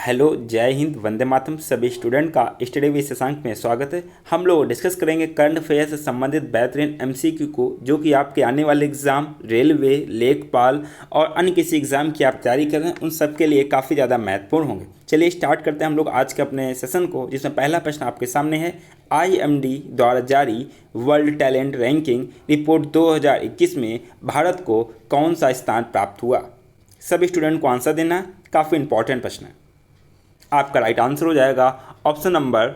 Hello, जय हिंद, वंदे मातरम। सभी student का स्टडी विद शशांक में स्वागत है। हम लोग डिस्कस करेंगे करंट अफेयर से संबंधित बेहतरीन एमसीक्यू को, जो कि आपके आने वाले एग्जाम रेलवे, लेखपाल और अन्य किसी एग्जाम की आप तैयारी कर रहे हैं, उन सब के लिए काफ़ी ज़्यादा महत्वपूर्ण होंगे। चलिए स्टार्ट करते हैं हम लोग आज के अपने सेशन को, जिसमें पहला प्रश्न आपके सामने है। IMD द्वारा जारी वर्ल्ड टैलेंट रैंकिंग रिपोर्ट 2021 में भारत को कौन सा स्थान प्राप्त हुआ? सभी स्टूडेंट को आंसर देना है, काफ़ी इंपॉर्टेंट प्रश्न है। आपका राइट आंसर हो जाएगा option number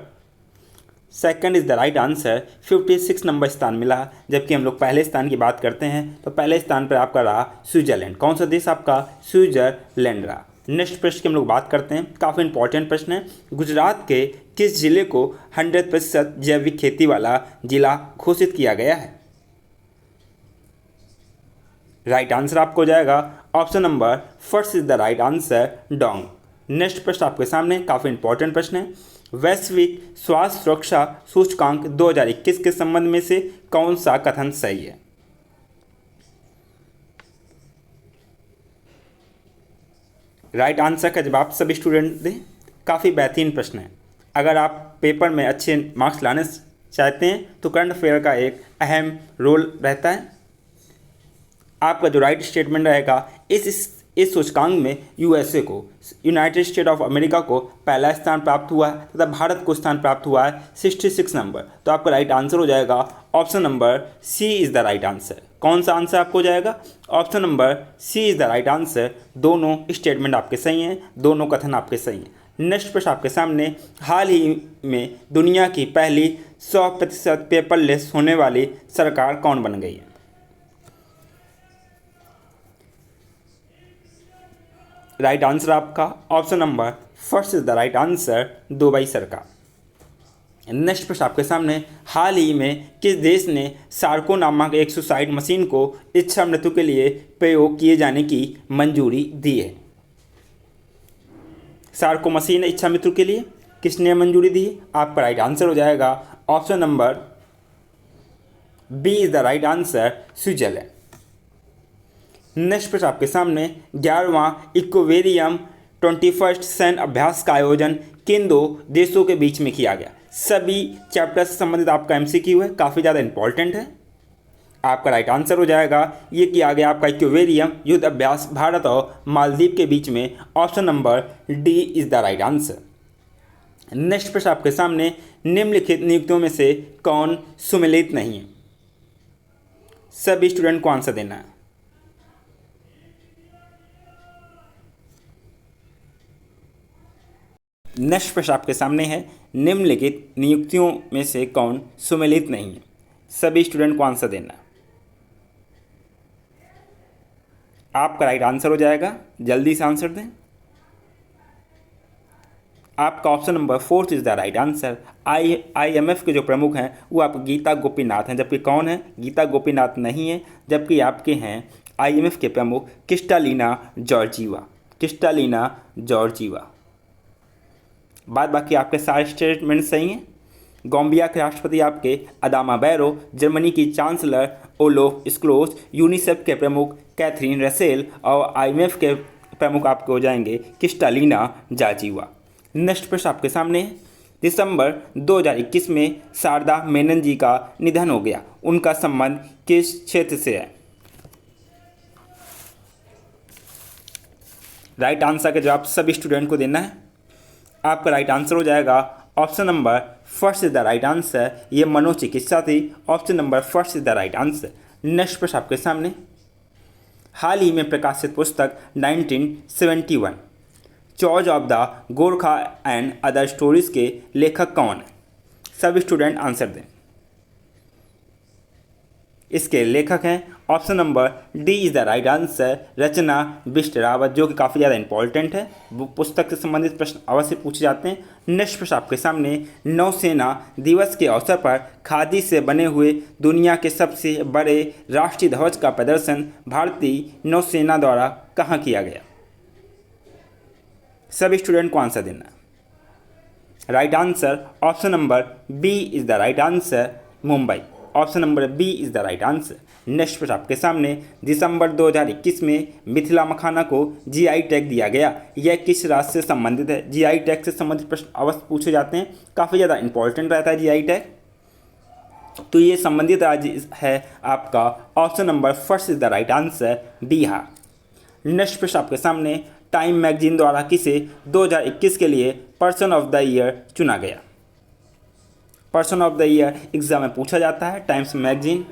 second is the right answer. 56 number स्थान मिला। जबकि हम लोग पहले स्थान की बात करते हैं तो पहले स्थान पर आपका रहा स्विट्जरलैंड। कौन सा देश आपका? स्विट्जरलैंड रहा। नेक्स्ट प्रश्न की हम लोग बात करते हैं, काफ़ी इंपॉर्टेंट प्रश्न है। गुजरात के किस जिले को 100% जैविक खेती वाला जिला घोषित किया गया है? राइट आंसर आपको हो जाएगा option number first is the right answer, Dong. Next प्रश्न आपके सामने काफ़ी इंपॉर्टेंट प्रश्न है। वैश्विक स्वास्थ्य सुरक्षा सूचकांक 2021 के संबंध में से कौन सा कथन सही है? राइट आंसर का जवाब सभी स्टूडेंट दें। काफ़ी बेहतरीन प्रश्न है। अगर आप पेपर में अच्छे मार्क्स लाने चाहते हैं तो करंट अफेयर का एक अहम रोल रहता है। आपका जो राइट स्टेटमेंट रहेगा, इस सूचकांक में यूएसए को, यूनाइटेड स्टेट ऑफ अमेरिका को पहला स्थान प्राप्त हुआ है तथा भारत को स्थान प्राप्त हुआ है 66 नंबर। तो आपका राइट आंसर हो जाएगा option number C is the right answer. कौन सा आंसर आपको हो जाएगा? Option number C is the right answer. दोनों स्टेटमेंट आपके सही हैं, दोनों कथन आपके सही हैं। नेक्स्ट प्रश्न आपके सामने, हाल ही में दुनिया की पहली 100% पेपरलेस होने वाली सरकार कौन बन गई है? राइट आंसर आपका option number first is the right answer, Dubai सरकार। नेक्स्ट प्रश्न आपके सामने, हाल ही में किस देश ने सार्को नामक एक सुसाइड मशीन को इच्छा मृत्यु के लिए प्रयोग किए जाने की मंजूरी दी है? सार्को मशीन इच्छा मृत्यु के लिए किसने मंजूरी दी है? आपका राइट आंसर हो जाएगा option number B is the right answer, Switzerland. Next प्रश्न आपके सामने, 11वां इक्वेरियम 21st सैन्य अभ्यास का आयोजन किन दो देशों के बीच में किया गया? सभी चैप्टर से संबंधित आपका एमसीक्यू है, काफ़ी ज़्यादा इंपॉर्टेंट है। आपका राइट आंसर हो जाएगा, ये किया गया आपका इक्वेरियम युद्ध अभ्यास भारत और मालदीव के बीच में। Option number D is the right answer. Next प्रश्न आपके सामने, निम्नलिखित नियुक्तियों में से कौन सुमेलित नहीं है? सभी स्टूडेंट को आंसर देना है। नेक्स्ट प्रश्न आपके सामने है, निम्नलिखित नियुक्तियों में से कौन सुमेलित नहीं है? सभी स्टूडेंट को आंसर देना है। आपका राइट आंसर हो जाएगा, जल्दी से आंसर दें। आपका option number fourth is the right answer. IMF के जो प्रमुख हैं वो आप गीता गोपीनाथ हैं, जबकि कौन है? गीता गोपीनाथ नहीं है, जबकि आपके हैं IMF के प्रमुख क्रिस्टालिना जॉर्जीवा। Kristalina Georgieva. बाद बाकी आपके सारे स्टेटमेंट सही हैं। गाम्बिया के राष्ट्रपति आपके अदामा बैरो, जर्मनी की चांसलर ओलोफ स्क्लोस, यूनिसेफ के प्रमुख कैथरीन रसेल और IMF के प्रमुख आपके हो जाएंगे क्रिस्टालिना जॉर्जीवा। नेक्स्ट प्रश्न आपके सामने है, दिसंबर 2021 में शारदा मेनन जी का निधन हो गया, उनका संबंध किस क्षेत्र से है? राइट आंसर का जवाब सभी स्टूडेंट को देना है। आपका राइट आंसर हो जाएगा option number first is the right answer, ये मनोचिकित्सा थी। Option number first is the right answer. Next प्रश्न आपके सामने, हाल ही में प्रकाशित पुस्तक 1971 charge of the Gorkha and other stories के लेखक कौन है? सभी स्टूडेंट आंसर दें। इसके लेखक हैं option number D is the right answer, Rachna Bisht Rawat, जो कि काफ़ी ज़्यादा इंपॉर्टेंट है। वो पुस्तक से संबंधित प्रश्न अवश्य पूछे जाते हैं। नेक्स्ट प्रश्न आपके सामने, नौसेना दिवस के अवसर पर खादी से बने हुए दुनिया के सबसे बड़े राष्ट्रीय ध्वज का प्रदर्शन भारतीय नौसेना द्वारा कहाँ किया गया? सभी स्टूडेंट को आंसर देना। Right answer option number B is the right answer, Mumbai. Option number B is the right answer. Next प्रश्न आपके सामने, दिसंबर 2021 में मिथिला मखाना को जीआई टैग दिया गया, यह किस राज्य से संबंधित है? जीआई टैग से संबंधित प्रश्न अवश्य पूछे जाते हैं, काफ़ी ज़्यादा इंपॉर्टेंट रहता है जीआई टैग। तो ये संबंधित राज्य है आपका option number first is the right answer, Bihar. Next प्रश्न आपके सामने, टाइम मैगजीन द्वारा किसे 2021 के लिए पर्सन ऑफ द ईयर चुना गया? Person of the year exam में पूछा जाता है, टाइम्स मैगजीन।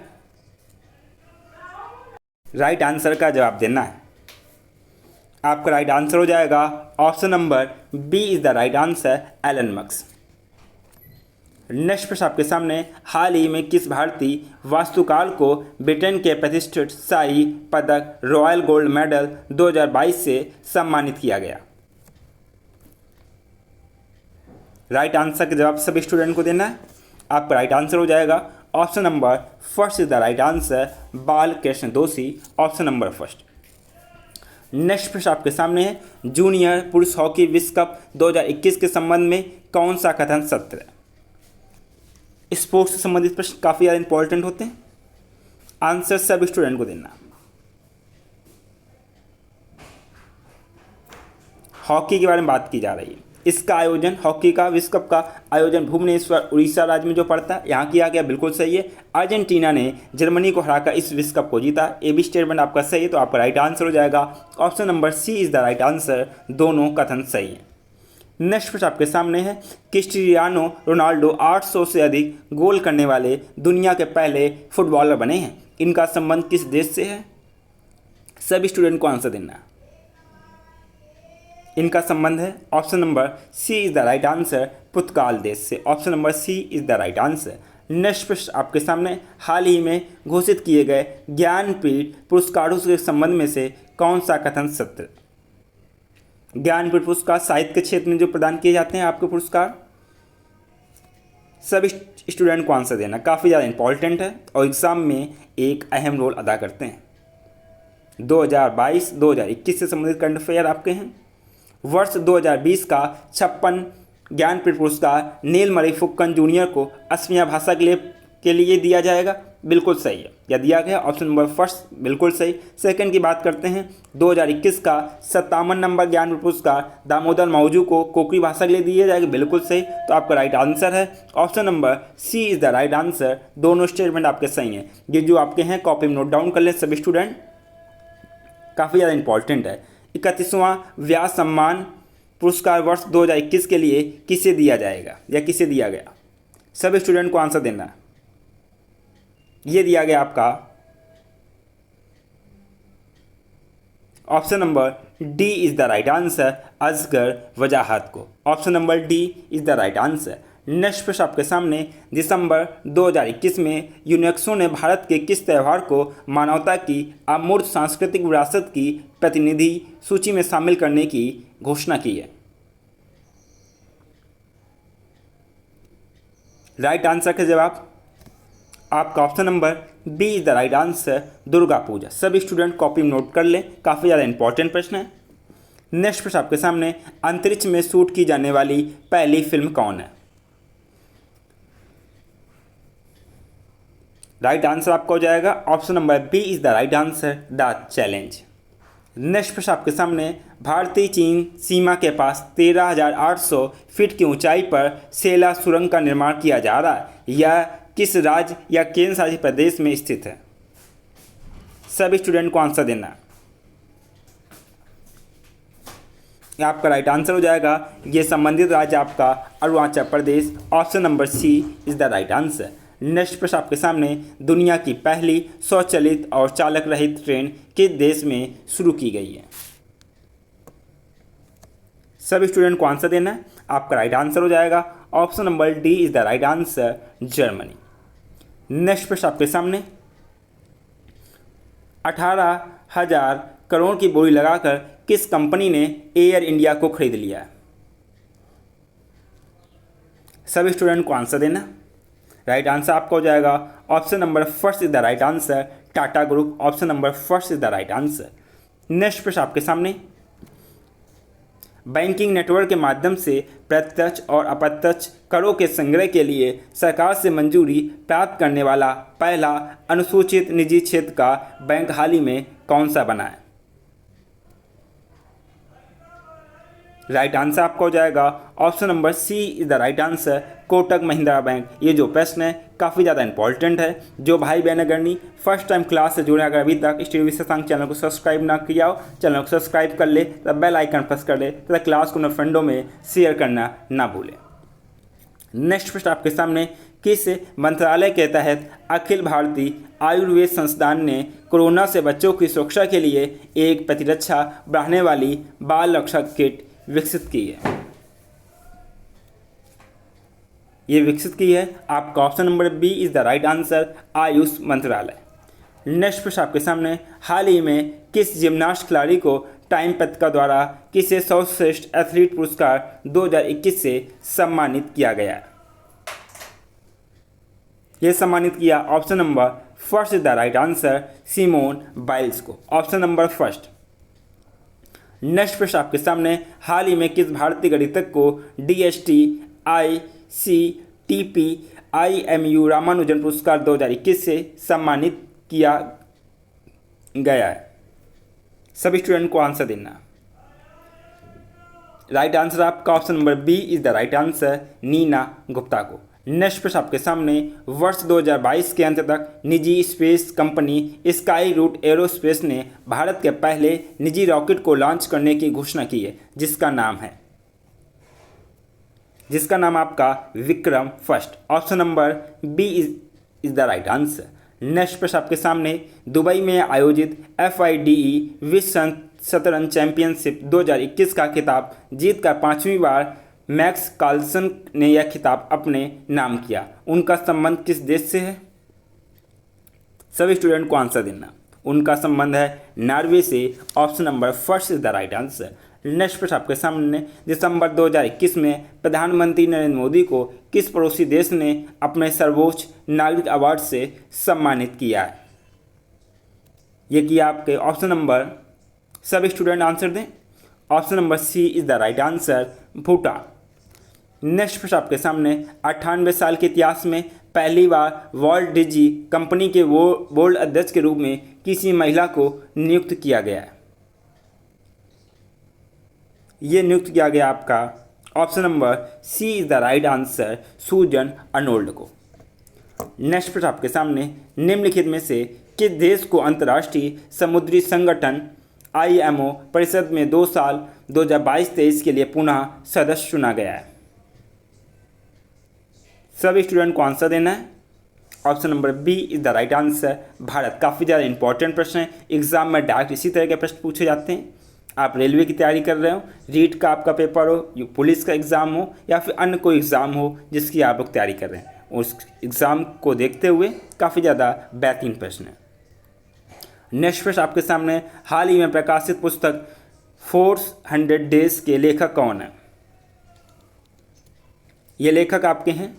राइट आंसर का जवाब देना है। आपका राइट आंसर हो जाएगा option number B is the right answer, Elon Musk. Next प्रश्न आपके सामने, हाल ही में किस भारतीय वास्तुकार को ब्रिटेन के प्रतिष्ठित शाही पदक रॉयल गोल्ड मेडल 2022 से सम्मानित किया गया? राइट आंसर का जवाब सभी स्टूडेंट को देना है। आपका राइट आंसर हो जाएगा option number first is the right answer, बाल कृष्ण दोषी, ऑप्शन नंबर फर्स्ट। नेक्स्ट प्रश्न आपके सामने है, जूनियर पुरुष हॉकी विश्व कप 2021 के संबंध में कौन सा कथन सत्य है? स्पोर्ट्स से संबंधित प्रश्न काफ़ी ज़्यादा इंपॉर्टेंट होते हैं, आंसर सभी स्टूडेंट को देना। हॉकी के बारे में बात की जा रही है। इसका आयोजन, हॉकी का विश्व कप का आयोजन भुवनेश्वर उड़ीसा राज्य में जो पड़ता है यहाँ किया गया, बिल्कुल सही है। अर्जेंटीना ने जर्मनी को हराकर इस विश्व कप को जीता। ए बी स्टेटमेंट आपका सही है, तो आपका राइट आंसर हो जाएगा option number C is the right answer, दोनों कथन सही है। नेक्स्ट प्रश्न आपके सामने है, क्रिस्टियानो रोनाल्डो 800 से अधिक गोल करने वाले दुनिया के पहले फुटबॉलर बने हैं, इनका संबंध किस देश से है? सभी स्टूडेंट को आंसर देना है। इनका संबंध है option number C is the right answer, पुर्तगाल देश से, option number C is the right answer. Next प्रश्न आपके सामने, हाल ही में घोषित किए गए ज्ञानपीठ पुरस्कारों के संबंध में से कौन सा कथन सत्य? ज्ञानपीठ पुरस्कार साहित्य के क्षेत्र में जो प्रदान किए जाते हैं आपके पुरस्कार, सभी स्टूडेंट को आंसर देना, काफ़ी ज़्यादा इंपॉर्टेंट है और एग्ज़ाम में एक अहम रोल अदा करते हैं। 2022-2021 से संबंधित करंट अफेयर आपके हैं। वर्ष 2020 का 56 ज्ञानपीठ पुरस्कार नीलमणि फुक्कन जूनियर को असमिया भाषा के लिए दिया जाएगा, बिल्कुल सही है, या दिया गया, ऑप्शन नंबर फर्स्ट बिल्कुल सही। सेकंड की बात करते हैं, 2021 का 57 नंबर ज्ञानपीठ पुरस्कार दामोदर मौजू को कोकरी भाषा के लिए दिया जाएगा, बिल्कुल सही। तो आपका राइट आंसर है option number C is the right answer, दोनों स्टेटमेंट आपके सही हैं। ये जो आपके हैं कॉपी में नोट डाउन कर लें सभी स्टूडेंट, काफ़ी ज़्यादा इंपॉर्टेंट है। 31वां व्यास सम्मान पुरस्कार वर्ष 2021 के लिए किसे दिया जाएगा या किसे दिया गया? सभी स्टूडेंट को आंसर देना। ये दिया गया आपका option number D is the right answer, Asghar Wajahat को, option number D is the right answer. Next प्रश्न आपके सामने, दिसंबर 2021 में यूनेस्को ने भारत के किस त्यौहार को मानवता की अमूर्त सांस्कृतिक विरासत की प्रतिनिधि सूची में शामिल करने की घोषणा की है? राइट आंसर का जवाब आपका option number B is the right answer, Durga Puja. सभी स्टूडेंट कॉपी में नोट कर लें, काफ़ी ज़्यादा इंपॉर्टेंट प्रश्न है। नेक्स्ट प्रश्न आपके सामने, अंतरिक्ष में शूट की जाने वाली पहली फिल्म कौन है? राइट आंसर आपका हो जाएगा option number B is the right answer, the challenge. Next प्रश्न आपके सामने, भारतीय चीन सीमा के पास 13,800 फीट की ऊंचाई पर सेला सुरंग का निर्माण किया जा रहा है, यह किस राज्य या केंद्र शासित प्रदेश में स्थित है? सभी स्टूडेंट को आंसर देना है। आपका राइट आंसर हो जाएगा, ये संबंधित राज्य आपका Arunachal Pradesh, option number C is the right answer. Next प्रश्न आपके सामने, दुनिया की पहली स्वचालित और चालक रहित ट्रेन किस देश में शुरू की गई है? सभी स्टूडेंट को आंसर देना है। आपका राइट आंसर हो जाएगा option number D is the right answer, Germany. Next प्रश्न आपके सामने, 18,000 करोड़ की बोली लगाकर किस कंपनी ने एयर इंडिया को खरीद लिया है? सभी स्टूडेंट को आंसर देना। राइट आंसर आपका हो जाएगा option number first is the right answer, Tata group, option number first is the right answer. Next प्रश्न आपके सामने, बैंकिंग नेटवर्क के माध्यम से प्रत्यक्ष और अप्रत्यक्ष करों के संग्रह के लिए सरकार से मंजूरी प्राप्त करने वाला पहला अनुसूचित निजी क्षेत्र का बैंक हाल ही में कौन सा बना है? राइट आंसर आपका हो जाएगा option number C is the right answer, Kotak Mahindra bank. ये जो प्रश्न है काफ़ी ज़्यादा इंपॉर्टेंट है। जो भाई बहन अगर नहीं फर्स्ट टाइम क्लास से जुड़े, अगर अभी तक स्टडी विशेषांक चैनल को सब्सक्राइब ना किया हो, चैनल को सब्सक्राइब कर ले, तब बेल आइकन प्रेस कर ले, तथा क्लास को अपने फ्रेंडों में शेयर करना ना भूलें। नेक्स्ट प्रश्न आपके सामने, किस मंत्रालय के तहत अखिल भारतीय आयुर्वेद संस्थान ने कोरोना से बच्चों की सुरक्षा के लिए एक प्रतिरक्षा बढ़ाने वाली बाल रक्षक किट विकसित की है? ये विकसित की है आपका option number B is the right answer, Ayush मंत्रालय। नेक्स्ट प्रश्न आपके सामने, हाल ही में किस जिम्नास्ट खिलाड़ी को टाइम पत्रिका द्वारा किसे सर्वश्रेष्ठ एथलीट पुरस्कार 2021 से सम्मानित किया गया? यह सम्मानित किया option number first is the right answer, Simone Biles को, ऑप्शन नंबर फर्स्ट। नेक्स्ट प्रश्न आपके सामने, हाल ही में किस भारतीय गणितज्ञ को DST ICTP IMU रामानुजन पुरस्कार 2021 से सम्मानित किया गया है? सभी स्टूडेंट को आंसर देना। राइट आंसर आपका option number B is the right answer, Neena Gupta को। नेक्स्ट प्रश्न आपके सामने, वर्ष 2022 के अंत तक निजी space company Skyroot aerospace ने भारत के पहले निजी रॉकेट को लॉन्च करने की घोषणा की है, जिसका नाम आपका Vikram first, option number B is the right answer. Next प्रश्न आपके सामने, दुबई में आयोजित FIDE विश्व शतरंज चैंपियनशिप 2021 का खिताब जीतकर 5वीं बार मैक्स कार्लसन ने यह खिताब अपने नाम किया। उनका संबंध किस देश से है? सभी स्टूडेंट को आंसर देना। उनका संबंध है नॉर्वे से, option number first is the right answer. Next प्रश्न आपके सामने, दिसंबर 2021 में प्रधानमंत्री नरेंद्र मोदी को किस पड़ोसी देश ने अपने सर्वोच्च नागरिक अवार्ड से सम्मानित किया है? यह किया आपके ऑप्शन नंबर, सभी स्टूडेंट आंसर दें, option number C is the right answer, Bhutan. Next प्रश्न आपके सामने, 98 साल के इतिहास में पहली बार वॉल्ट डिज्नी कंपनी के बोर्ड अध्यक्ष के रूप में किसी महिला को नियुक्त किया गया है? ये नियुक्त किया गया आपका option number C is the right answer, Susan Arnold को। नेक्स्ट प्रश्न आपके सामने, निम्नलिखित में से किस देश को अंतर्राष्ट्रीय समुद्री संगठन IMO परिषद में 2 साल 2022-23 के लिए पुनः सदस्य चुना गया है? सभी स्टूडेंट को आंसर देना है। Option number B is the right answer, Bharat. काफ़ी ज़्यादा इंपॉर्टेंट प्रश्न है, एग्जाम में डायरेक्ट इसी तरह के प्रश्न पूछे जाते हैं। आप रेलवे की तैयारी कर रहे हो, रीट का आपका पेपर हो, पुलिस का एग्ज़ाम हो, या फिर अन्य कोई एग्ज़ाम हो जिसकी आप लोग तैयारी कर रहे हैं, उस एग्ज़ाम को देखते हुए काफ़ी ज़्यादा बेहतरीन प्रश्न है। नेक्स्ट प्रश्न आपके सामने, हाल ही में प्रकाशित पुस्तक 400 डेज के लेखक कौन है? ये लेखक आपके हैं,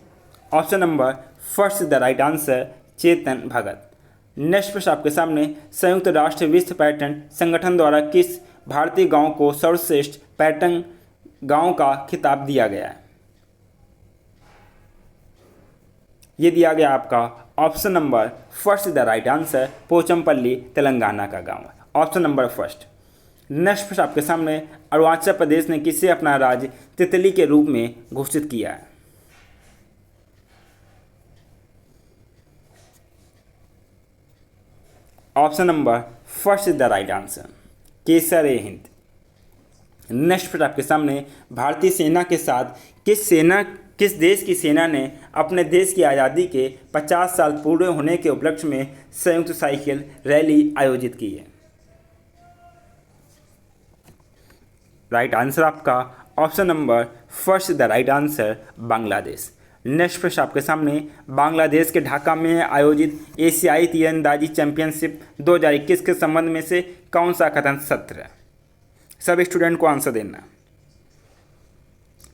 option number first is the right answer, Chetan Bhagat. Next प्रश्न आपके सामने, संयुक्त राष्ट्र विश्व पर्यटन संगठन द्वारा किस भारतीय गांव को सर्वश्रेष्ठ पर्यटन गांव का खिताब दिया गया है? ये दिया गया आपका option number first is the right answer, Pochampally Telangana का गांव है, ऑप्शन नंबर फर्स्ट। नेक्स्ट प्रश्न आपके सामने, अरुणाचल प्रदेश ने किसे अपना राज्य तितली के रूप में घोषित किया है? Option number first is the right answer, Kesar A Hind. Next प्रश्न आपके सामने, भारतीय सेना के साथ किस देश की सेना ने अपने देश की आज़ादी के 50 साल पूरे होने के उपलक्ष्य में संयुक्त साइकिल रैली आयोजित की है? राइट आंसर आपका option number first the right answer, Bangladesh. Next प्रश्न आपके सामने, बांग्लादेश के ढाका में आयोजित एशियाई तीरंदाजी चैंपियनशिप 2021 के संबंध में से कौन सा कथन सत्य है? सभी स्टूडेंट को आंसर देना।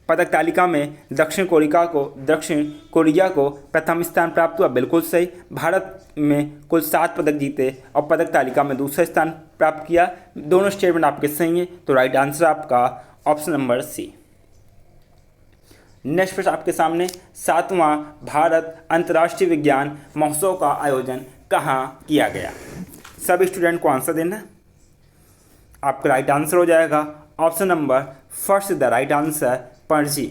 पदक तालिका में दक्षिण कोरिया को प्रथम स्थान प्राप्त हुआ, बिल्कुल सही। भारत में कुल 7 पदक जीते और पदक तालिका में दूसरा स्थान प्राप्त किया। दोनों स्टेटमेंट आपके सही हैं, तो राइट आंसर आपका ऑप्शन नंबर सी। नेक्स्ट प्रश्न आपके सामने, 7वां भारत अंतर्राष्ट्रीय विज्ञान महोत्सव का आयोजन कहाँ किया गया? सभी स्टूडेंट को आंसर देना। आपका राइट आंसर हो जाएगा option number first the right answer, Panaji.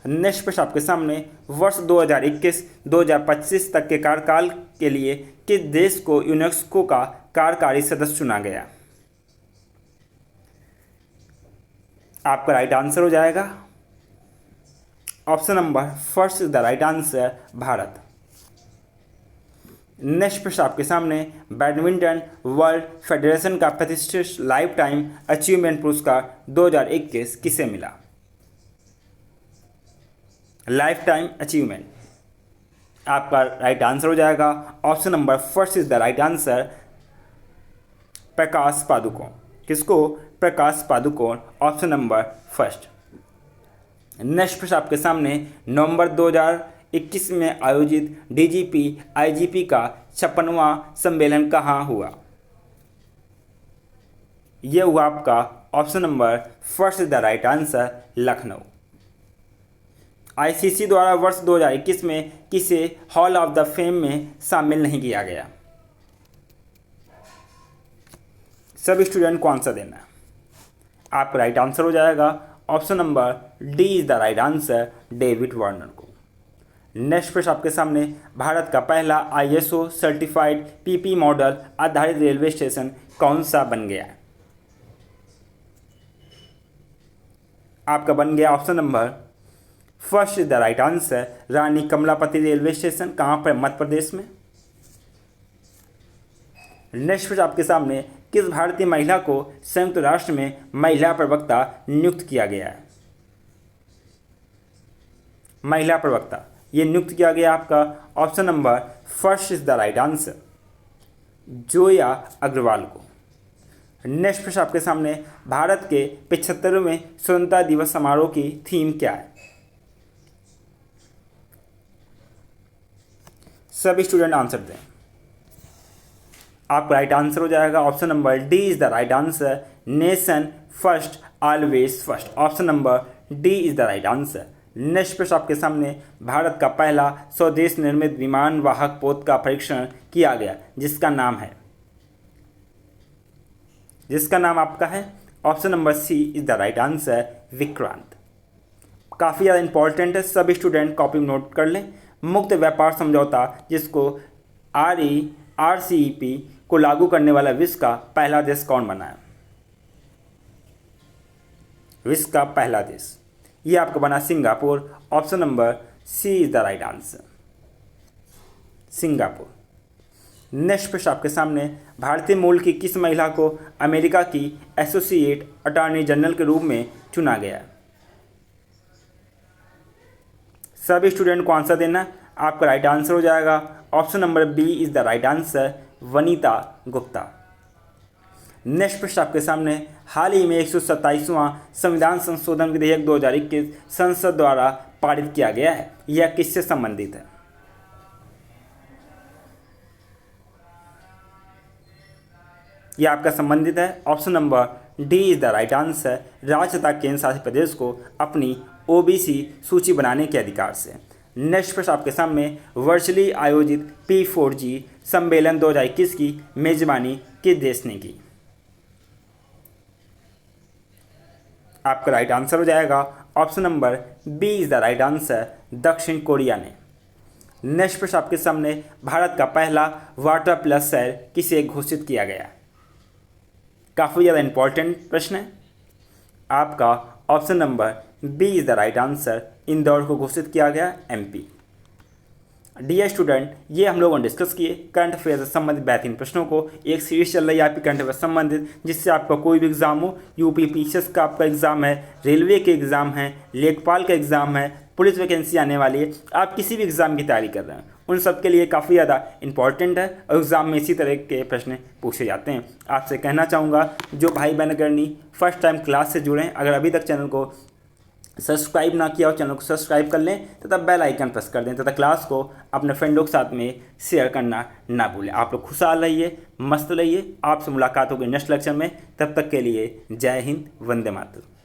Next प्रश्न आपके सामने, वर्ष 2021-2025 तक के कार्यकाल के लिए किस देश को यूनेस्को का कार्यकारी सदस्य चुना गया? आपका राइट आंसर हो जाएगा option number first the right answer, Bharat. Next प्रश्न आपके सामने, बैडमिंटन वर्ल्ड फेडरेशन का प्रतिष्ठित लाइफ टाइम अचीवमेंट पुरस्कार 2021 किसे मिला? Life time achievement. आपका राइट आंसर हो जाएगा option number first is the right answer, Prakash Padukone. किसको? Prakash Padukone, option number first. Next प्रश्न आपके सामने, नवंबर 2021 में आयोजित डीजीपी आईजीपी का 56वां सम्मेलन कहाँ हुआ? यह हुआ आपका option number first the right answer, Lucknow. ICC द्वारा वर्ष 2021 में किसे हॉल ऑफ द फेम में शामिल नहीं किया गया? सभी स्टूडेंट को आंसर देना। आपका राइट आंसर हो जाएगा option number D is the right answer, David Warner को। नेक्स्ट प्रश्न आपके सामने, भारत का पहला आईएसओ सर्टिफाइड पीपी मॉडल आधारित रेलवे स्टेशन कौन सा बन गया? आपका बन गया option number first is the right answer, Rani Kamlapati railway station. कहाँ पर? मध्य प्रदेश में। नेक्स्ट प्रश्न आपके सामने, किस भारतीय महिला को संयुक्त राष्ट्र में महिला प्रवक्ता नियुक्त किया गया है? महिला प्रवक्ता ये नियुक्त किया गया आपका option number first is the right answer, Zoya Agarwal को। नेक्स्ट प्रश्न आपके सामने, भारत के 75वें स्वतंत्रता दिवस समारोह की थीम क्या है? सभी स्टूडेंट आंसर दें। आपका राइट आंसर हो जाएगा option number D is the right answer, nation first always first. Option number D is the right answer. Next प्रश्न आपके सामने, भारत का पहला स्वदेश निर्मित विमान वाहक पोत का परीक्षण किया गया जिसका नाम है? जिसका नाम आपका है option number C is the right answer, Vikrant. काफ़ी ज़्यादा इंपॉर्टेंट है, सभी स्टूडेंट कॉपी में नोट कर लें। मुक्त व्यापार समझौता जिसको RCEP को लागू करने वाला विश्व का पहला देश कौन बना है? विश्व का पहला देश ये आपका बना Singapore. Option number C is the right answer, Singapore. Next प्रश्न आपके सामने, भारतीय मूल की किस महिला को अमेरिका की एसोसिएट अटॉर्नी जनरल के रूप में चुना गया? सभी स्टूडेंट को आंसर देना। आपका राइट आंसर हो जाएगा option number B is the right answer, Vanita Gupta. Next प्रश्न आपके सामने, हाल ही में 127वां संविधान संशोधन विधेयक 2021 संसद द्वारा पारित किया गया है, यह किससे संबंधित है? यह आपका संबंधित है option number D is the right answer, राज्य तथा केंद्र शासित प्रदेश को अपनी OBC सूची बनाने के अधिकार से। नेक्स्ट प्रश्न आपके सामने, वर्चुअली आयोजित P4G सम्मेलन 2021 की मेजबानी किस देश ने की? आपका राइट आंसर हो जाएगा option number B is the right answer, दक्षिण कोरिया ने। नेक्स्ट प्रश्न आपके सामने, भारत का पहला वाटर प्लस शहर किसे घोषित किया गया? काफ़ी ज़्यादा इंपॉर्टेंट प्रश्न है। आपका option number B is the right answer, Indore को घोषित किया गया MP। डियर स्टूडेंट, ये हम लोगों ने डिस्कस किए करंट अफेयर से संबंधित बेहतरीन प्रश्नों को। एक सीरीज चल रही है आपकी करंट अफेयर संबंधित, जिससे आपका कोई भी एग्जाम हो, यूपी PCS का आपका एग्जाम है, रेलवे के एग्जाम है, लेखपाल का एग्जाम है, पुलिस वैकेंसी आने वाली है, आप किसी भी एग्जाम की तैयारी कर रहे हैं उन सब के लिए काफ़ी ज़्यादा इंपॉर्टेंट है और एग्ज़ाम में इसी तरह के प्रश्न पूछे जाते हैं। आपसे कहना चाहूँगा जो भाई बहन अगर फर्स्ट टाइम क्लास से जुड़े हैं, अगर अभी तक चैनल को सब्सक्राइब ना किया हो चैनल को सब्सक्राइब कर लें तथा बेल आइकन प्रेस कर दें तथा क्लास को अपने फ्रेंडों के साथ में शेयर करना ना भूलें। आप लोग खुशहाल रहिए, मस्त रहिए। आपसे मुलाकात होगी नेक्स्ट लेक्चर में। तब तक के लिए जय हिंद, वंदे मातरम।